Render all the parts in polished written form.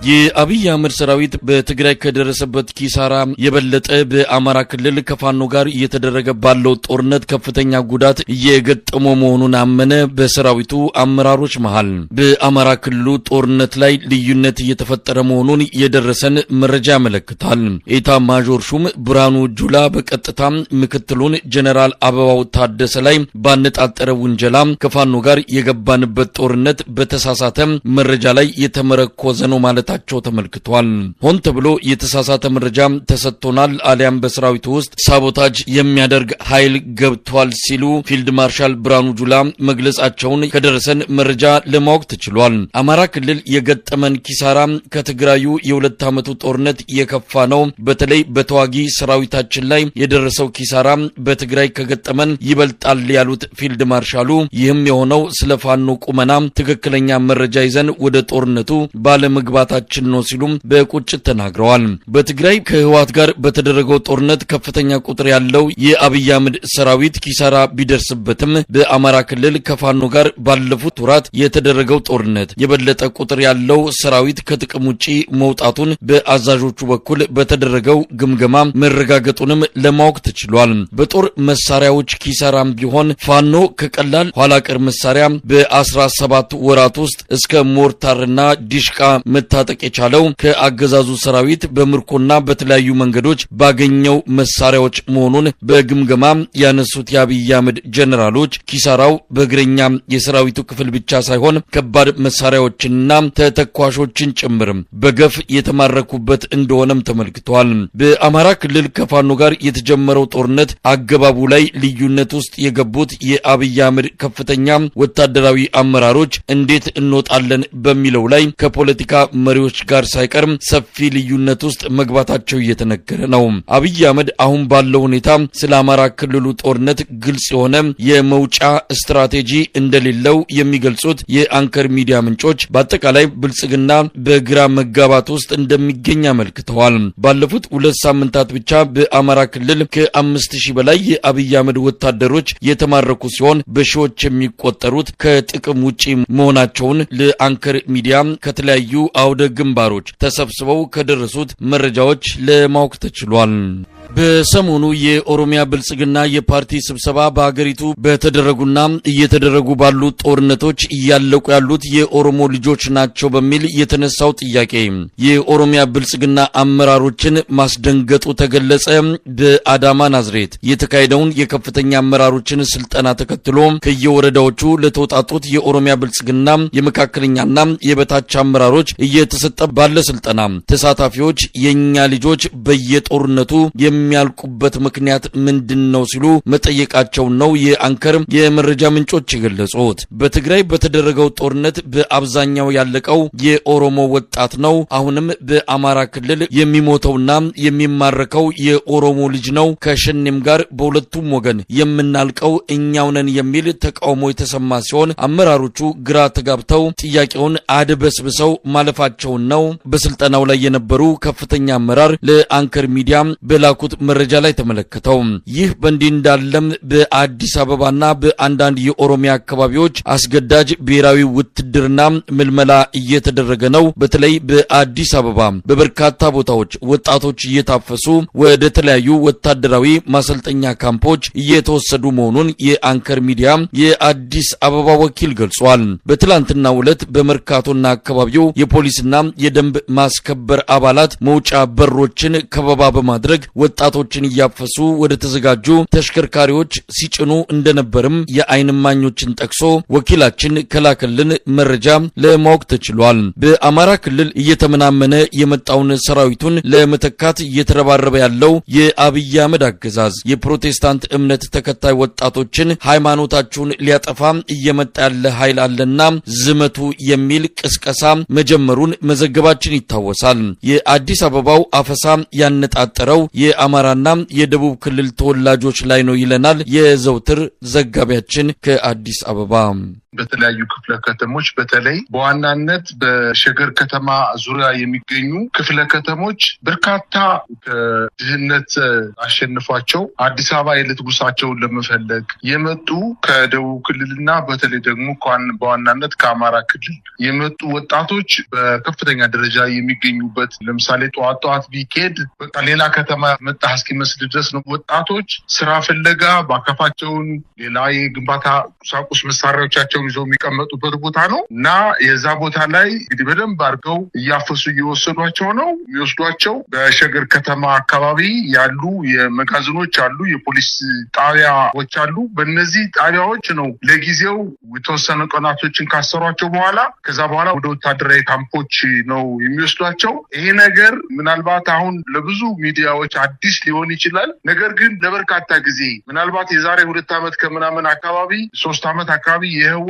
የአብይ አህመድ ሰራዊት በትግራይ ከደረሰበት ኪሳራ የበለጠ በአማራ ክልል ከፋኖ ጋር እየተደረገ ባለው ጦርነት ከፍተኛ ጉዳት እየገጠመው መሆኑን አመነ። በሰራዊቱ አመራሮች መሃል በአማራ ክልሉ ጦርነት ላይ ልዩነት እየተፈጠረ መሆኑን የደረሰን መረጃ ያመለክታል። ኤታ ማዦር ሹም ብርሃኑ ጁላ በቀጥታ ምክትሉን ጀነራል አበባው ታደሰ ላይ ባነጣጠረ ውንጀላ ከፋኖ ጋር የገባንበት ጦርነት በተሳሳተ መረጃ ላይ የተመረኮዘ ነው ማለት ተመልክቷል። ሆን ተብሎ የተሳሳተ መረጃ ተሰጥቶናል አሊያም በሰራዊቱ ውስጥ ሳቦታጅ የሚያደርግ ኃይል ገብቷል ሲሉ ፊልድ ማርሻል ብርሃኑ ጁላ መግለጻቸውን ከደረሰን መረጃ ለማወቅ ተችሏል። አማራ ክልል የገጠመን ኪሳራ ከትግራዩ የሁለት ዓመቱ ጦርነት የከፋ ነው። በተለይ በተዋጊ ሰራዊታችን ላይ የደረሰው ኪሳራ በትግራይ ከገጠመን ይበልጣል ያሉት ፊልድ ማርሻሉ ይህም የሆነው ስለ ፋኖ ቁመና ትክክለኛ መረጃ ይዘን ወደ ጦርነቱ ባለመግባታችን ነው ሲሉ በቁጭት ተናግረዋል። በትግራይ ከህወሓት ጋር በተደረገው ጦርነት ከፍተኛ ቁጥር ያለው የአብይ አህመድ ሰራዊት ኪሳራ ቢደርስበትም በአማራ ክልል ከፋኖ ጋር ባለፉት ወራት የተደረገው ጦርነት የበለጠ ቁጥር ያለው ሰራዊት ከጥቅም ውጪ መውጣቱን በአዛዦቹ በኩል በተደረገው ግምገማ መረጋገጡንም ለማወቅ ተችሏል። በጦር መሳሪያዎች ኪሳራም ቢሆን ፋኖ ከቀላል ኋላ ቀር መሳሪያ በ17 ወራት ውስጥ እስከ ሞርታርና ዲሽቃ መታጠቅ የቻለው ከአገዛዙ ሰራዊት በምርኮና በተለያዩ መንገዶች ባገኘው መሳሪያዎች መሆኑን በግምገማ ያነሱት የአብይ አህመድ ጀነራሎች ኪሳራው በእግረኛ የሰራዊቱ ክፍል ብቻ ሳይሆን ከባድ መሳሪያዎችንና ተተኳሾችን ጭምር በገፍ የተማረኩበት እንደሆነም ተመልክቷል። በአማራ ክልል ከፋኖ ጋር የተጀመረው ጦርነት አገባቡ ላይ ልዩነት ውስጥ የገቡት የአብይ አህመድ ከፍተኛ ወታደራዊ አመራሮች እንዴት እንወጣለን በሚለው ላይ ከፖለቲካ መሪዎች ጋር ሳይቀር ሰፊ ልዩነት ውስጥ መግባታቸው እየተነገረ ነው። አብይ አህመድ አሁን ባለው ሁኔታ ስለ አማራ ክልሉ ጦርነት ግልጽ የሆነ የመውጫ ስትራቴጂ እንደሌለው የሚገልጹት የአንከር ሚዲያ ምንጮች በአጠቃላይ ብልጽግና በግራ መጋባት ውስጥ እንደሚገኝ አመልክተዋል። ባለፉት 2 ሳምንታት ብቻ በአማራ ክልል ከ5000 በላይ የአብይ አህመድ ወታደሮች የተማረኩ ሲሆን በሺዎች የሚቆጠሩት ከጥቅም ውጪ መሆናቸውን ለአንከር ሚዲያ ከተለያዩ አውደ ግንባሮች ተሰብስበው ከደረሱት መረጃዎች ለማወቅ ተችሏል። በሰሞኑ የኦሮሚያ ብልጽግና የፓርቲ ስብሰባ በአገሪቱ በተደረጉና እየተደረጉ ባሉ ጦርነቶች እያለቁ ያሉት የኦሮሞ ልጆች ናቸው በሚል የተነሳው ጥያቄ የኦሮሚያ ብልጽግና አመራሮችን ማስደንገጡ ተገለጸ። በአዳማ ናዝሬት የተካሄደውን የከፍተኛ አመራሮችን ስልጠና ተከትሎ ከየወረዳዎቹ ለተወጣጡት የኦሮሚያ ብልጽግና የመካከለኛና የበታች አመራሮች እየተሰጠ ባለ ስልጠና ተሳታፊዎች የኛ ልጆች በየጦርነቱ የሚያልቁበት ምክንያት ምንድነው ሲሉ መጠየቃቸው ነው የአንከር የመረጃ ምንጮች የገለጹት። በትግራይ በተደረገው ጦርነት በአብዛኛው ያለቀው የኦሮሞ ወጣት ነው። አሁንም በአማራ ክልል የሚሞተውና የሚማረከው የኦሮሞ ልጅ ነው። ከሸኔም ጋር በሁለቱም ወገን የምናልቀው እኛው ነን የሚል ተቃውሞ የተሰማ ሲሆን አመራሮቹ ግራ ተጋብተው ጥያቄውን አድበስብሰው ማለፋቸው ነው በስልጠናው ላይ የነበሩ ከፍተኛ አመራር ለአንከር ሚዲያ በላኩት መረጃ ላይ ተመለከተው። ይህ በእንዲህ እንዳለም በአዲስ አበባና በአንዳንድ የኦሮሚያ አካባቢዎች አስገዳጅ ብሔራዊ ውትድርና ምልመላ እየተደረገ ነው። በተለይ በአዲስ አበባ በበርካታ ቦታዎች ወጣቶች እየታፈሱ ወደ ተለያዩ ወታደራዊ ማሰልጠኛ ካምፖች እየተወሰዱ መሆኑን የአንከር ሚዲያ የአዲስ አበባ ወኪል ገልጿል። በትላንትናው ዕለት በመርካቶና አካባቢው የፖሊስና የደንብ ማስከበር አባላት መውጫ በሮችን ከበባ በማድረግ ወጣቶችን እያፈሱ ወደ ተዘጋጁ ተሽከርካሪዎች ሲጭኑ እንደነበርም የአይን እማኞችን ጠቅሶ ወኪላችን ከላከልን መረጃ ለማወቅ ተችሏል። በአማራ ክልል እየተመናመነ የመጣውን ሰራዊቱን ለመተካት እየተረባረበ ያለው የአብይ አህመድ አገዛዝ የፕሮቴስታንት እምነት ተከታይ ወጣቶችን ሃይማኖታችሁን ሊያጠፋ እየመጣ ያለ ኃይል አለና ዝመቱ የሚል ቅስቀሳ መጀመሩን መዘገባችን ይታወሳል። የአዲስ አበባው አፈሳ ያነጣጠረው የአማራና የደቡብ ክልል ተወላጆች ላይ ነው ይለናል የዘውትር ዘጋቢያችን ከአዲስ አበባ። በተለያዩ ክፍለ ከተሞች በተለይ በዋናነት በሸገር ከተማ ዙሪያ የሚገኙ ክፍለ ከተሞች በርካታ ከድህነት አሸንፏቸው አዲስ አበባ የዕለት ጉርሳቸውን ለመፈለግ የመጡ ከደቡብ ክልልና በተለይ ደግሞ በዋናነት ከአማራ ክልል የመጡ ወጣቶች በከፍተኛ ደረጃ የሚገኙበት ለምሳሌ ጠዋት ቢኬድ በቃ ሌላ ከተማ መጣ እስኪመስል ድረስ ነው። ወጣቶች ስራ ፍለጋ ባካፋቸውን ሌላ የግንባታ ቁሳቁስ መሳሪያዎቻቸውን ይዘው የሚቀመጡበት ቦታ ነው እና የዛ ቦታ ላይ እንግዲህ በደንብ አድርገው እያፈሱ እየወሰዷቸው ነው የሚወስዷቸው። በሸገር ከተማ አካባቢ ያሉ የመጋዘኖች አሉ፣ የፖሊስ ጣቢያዎች አሉ። በእነዚህ ጣቢያዎች ነው ለጊዜው የተወሰኑ ቀናቶችን ካሰሯቸው በኋላ ከዛ በኋላ ወደ ወታደራዊ ካምፖች ነው የሚወስዷቸው። ይሄ ነገር ምናልባት አሁን ለብዙ ሚዲያዎች አዲስ ሊሆን ይችላል። ነገር ግን ለበርካታ ጊዜ ምናልባት የዛሬ 2 ዓመት ከምናምን አካባቢ 3 ዓመት አካባቢ የህወሓት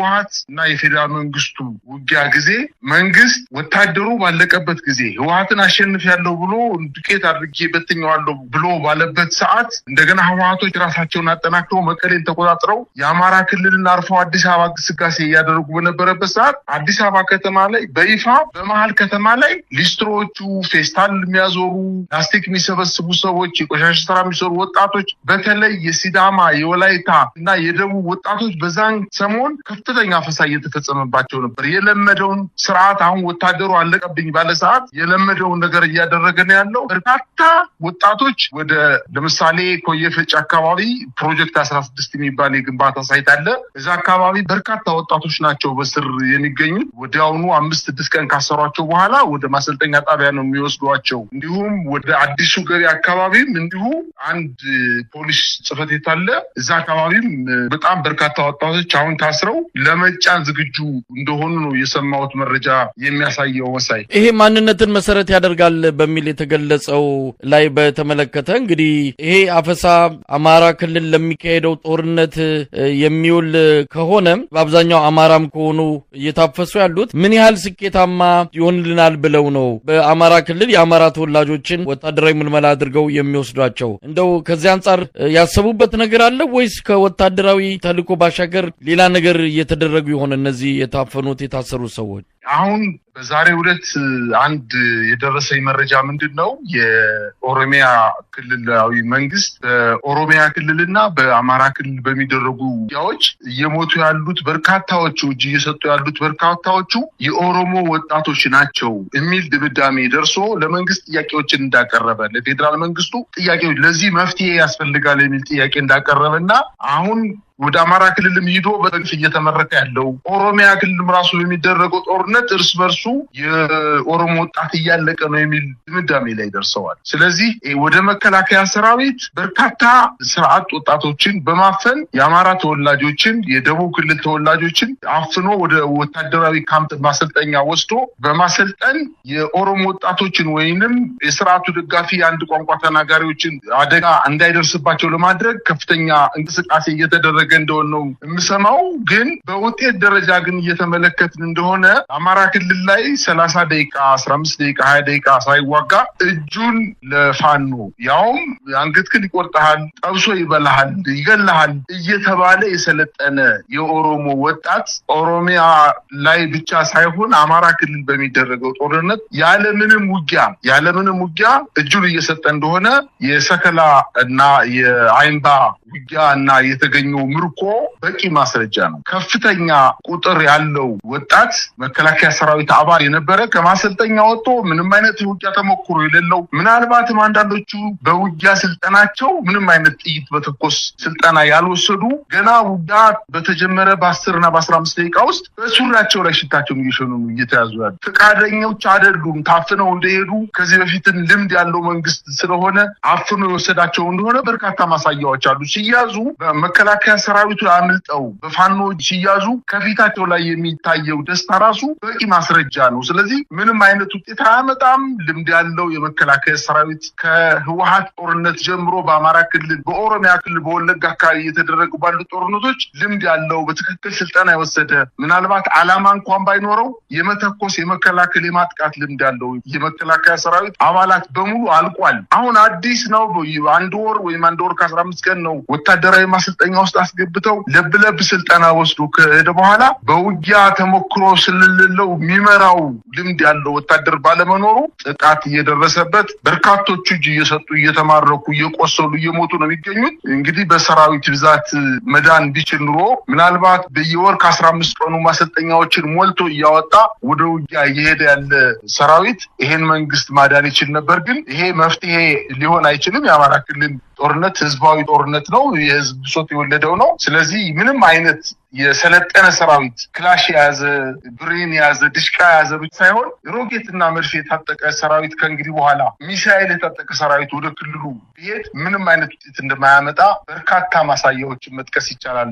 እና የፌዴራል መንግስቱ ውጊያ ጊዜ መንግስት ወታደሩ ባለቀበት ጊዜ ህወሓትን አሸንፊያለሁ ብሎ ዱቄት አድርጌ በትኛዋለሁ ብሎ ባለበት ሰዓት እንደገና ህወሓቶች ራሳቸውን አጠናክረው መቀሌን ተቆጣጥረው የአማራ ክልልን አርፈው አዲስ አበባ ግስጋሴ እያደረጉ በነበረበት ሰዓት አዲስ አበባ ከተማ ላይ በይፋ በመሀል ከተማ ላይ ሊስትሮቹ ፌስታል የሚያዞሩ ላስቲክ የሚሰበስቡ ሰዎች፣ የቆሻሻ ስራ የሚሰሩ ወጣቶች በተለይ የሲዳማ የወላይታ እና የደቡብ ወጣቶች በዛን ሰሞን ከፍተኛ አፈሳ እየተፈጸመባቸው ነበር። የለመደውን ስርዓት አሁን ወታደሩ አለቀብኝ ባለ ሰዓት የለመደውን ነገር እያደረገ ነው ያለው። በርካታ ወጣቶች ወደ ለምሳሌ ኮየፈጭ አካባቢ ፕሮጀክት 16 የሚባል የግንባታ ሳይት አለ። እዛ አካባቢ በርካታ ወጣቶች ናቸው በስር የሚገኙት። ወዲያውኑ 5-6 ቀን ካሰሯቸው በኋላ ወደ ማሰልጠኛ ጣቢያ ነው የሚወስዷቸው። እንዲሁም ወደ አዲሱ ገበያ አካባቢም እንዲሁ አንድ ፖሊስ ጽሕፈት ቤት አለ። እዛ አካባቢም በጣም በርካታ ወጣቶች አሁን ታስረው ለመጫን ዝግጁ እንደሆኑ ነው የሰማሁት መረጃ የሚያሳየው። ወሳይ ይሄ ማንነትን መሰረት ያደርጋል በሚል የተገለጸው ላይ በተመለከተ እንግዲህ ይሄ አፈሳ አማራ ክልል ለሚካሄደው ጦርነት የሚውል ከሆነ በአብዛኛው አማራም ከሆኑ እየታፈሱ ያሉት ምን ያህል ስኬታማ ይሆንልናል ብለው ነው በአማራ ክልል የአማራ ተወላጆችን ወታደራዊ ምልመላ አድርገው የሚወስዷቸው? እንደው ከዚህ አንጻር ያሰቡበት ነገር አለ ወይስ ከወታደራዊ ተልዕኮ ባሻገር ሌላ ነገር እየተደረጉ ይሆን እነዚህ የታፈኑት የታሰሩት ሰዎች? አሁን በዛሬው ዕለት አንድ የደረሰኝ መረጃ ምንድነው? የኦሮሚያ ክልላዊ መንግስት በኦሮሚያ ክልልና በአማራ ክልል በሚደረጉ ውጊያዎች እየሞቱ ያሉት በርካታዎቹ እጅ እየሰጡ ያሉት በርካታዎቹ የኦሮሞ ወጣቶች ናቸው የሚል ድምዳሜ ደርሶ ለመንግስት ጥያቄዎችን እንዳቀረበ ለፌዴራል መንግስቱ ጥያቄዎች ለዚህ መፍትሄ ያስፈልጋል የሚል ጥያቄ እንዳቀረበና አሁን ወደ አማራ ክልልም ሄዶ በጥንፍ እየተመረከ ያለው ኦሮሚያ ክልልም ራሱ የሚደረገው ጦርነት እርስ በርሱ የኦሮሞ ወጣት እያለቀ ነው የሚል ድምዳሜ ላይ ደርሰዋል። ስለዚህ ወደ መከላከያ ሰራዊት በርካታ ስርዓት ወጣቶችን በማፈን የአማራ ተወላጆችን የደቡብ ክልል ተወላጆችን አፍኖ ወደ ወታደራዊ ካምፕ ማሰልጠኛ ወስዶ በማሰልጠን የኦሮሞ ወጣቶችን ወይንም የስርዓቱ ደጋፊ አንድ ቋንቋ ተናጋሪዎችን አደጋ እንዳይደርስባቸው ለማድረግ ከፍተኛ እንቅስቃሴ እየተደረገ እንደሆነ ነው የምሰማው። ግን በውጤት ደረጃ ግን እየተመለከትን እንደሆነ አማራ ክልል ላይ 30 ደቂቃ 15 ደቂቃ 20 ደቂቃ ሳይዋጋ እጁን ለፋኖ ያውም አንገትክን ይቆርጣል፣ ጠብሶ ይበላሃል፣ ይገላሃል እየተባለ የሰለጠነ የኦሮሞ ወጣት ኦሮሚያ ላይ ብቻ ሳይሆን አማራ ክልል በሚደረገው ጦርነት ያለምንም ውጊያ እጁን እየሰጠ እንደሆነ የሰከላ እና የአይምባ ውጊያ እና የተገኘው ምርኮ በቂ ማስረጃ ነው። ከፍተኛ ቁጥር ያለው ወጣት መከላከያ ሰራዊት አባል የነበረ ከማሰልጠኛ ወጥቶ ምንም አይነት ውጊያ ተሞክሮ የሌለው ምናልባትም አንዳንዶቹ በውጊያ ስልጠናቸው ምንም አይነት ጥይት በተኮስ ስልጠና ያልወሰዱ ገና ውጊያ በተጀመረ በ10 እና በ15 ደቂቃ ውስጥ በሱሪያቸው ላይ ሽታቸውን እየሸኑ እየተያዙ ያሉ ፈቃደኞች አይደሉም። ታፍነው እንደሄዱ ከዚህ በፊትም ልምድ ያለው መንግስት ስለሆነ አፍኖ የወሰዳቸው እንደሆነ በርካታ ማሳያዎች አሉ። ሲያዙ በመከላከያ ሰራዊቱ አምልጠው በፋኖ ሲያዙ ከፊታቸው ላይ የሚታየው ደስታ ራሱ በቂ ማስረጃ ነው። ስለዚህ ምንም አይነት ውጤት አያመጣም። ልምድ ያለው የመከላከያ ሰራዊት ከህወሓት ጦርነት ጀምሮ በአማራ ክልል፣ በኦሮሚያ ክልል፣ በወለጋ አካባቢ እየተደረጉ ባሉ ጦርነቶች ልምድ ያለው በትክክል ስልጠና የወሰደ ምናልባት ዓላማ እንኳን ባይኖረው የመተኮስ የመከላከል የማጥቃት ልምድ ያለው የመከላከያ ሰራዊት አባላት በሙሉ አልቋል። አሁን አዲስ ነው። አንድ ወር ወይም አንድ ወር ከ15 ቀን ነው ወታደራዊ ማሰልጠኛ ውስጥ አስገብተው ለብለብ ስልጠና ወስዶ ከሄደ በኋላ በውጊያ ተሞክሮ ስለሌለው የሚመራው ልምድ ያለው ወታደር ባለመኖሩ ጥቃት እየደረሰበት በርካቶቹ እጅ እየሰጡ እየተማረኩ እየቆሰሉ እየሞቱ ነው የሚገኙት። እንግዲህ በሰራዊት ብዛት መዳን ቢችል ኑሮ ምናልባት በየወር ከ15 ቀኑ ማሰልጠኛዎችን ሞልቶ እያወጣ ወደ ውጊያ እየሄደ ያለ ሰራዊት ይሄን መንግስት ማዳን ይችል ነበር። ግን ይሄ መፍትሄ ሊሆን አይችልም። የአማራ ክልል ጦርነት ህዝባዊ ጦርነት ነው። የህዝብ ብሶት የወለደው ነው። ስለዚህ ምንም አይነት የሰለጠነ ሰራዊት ክላሽ የያዘ ብሬን የያዘ ድሽቃ የያዘ ብቻ ሳይሆን ሮኬትና መድፍ የታጠቀ ሰራዊት ከእንግዲህ በኋላ ሚሳኤል የታጠቀ ሰራዊት ወደ ክልሉ ቢሄድ ምንም አይነት ውጤት እንደማያመጣ በርካታ ማሳያዎችን መጥቀስ ይቻላል።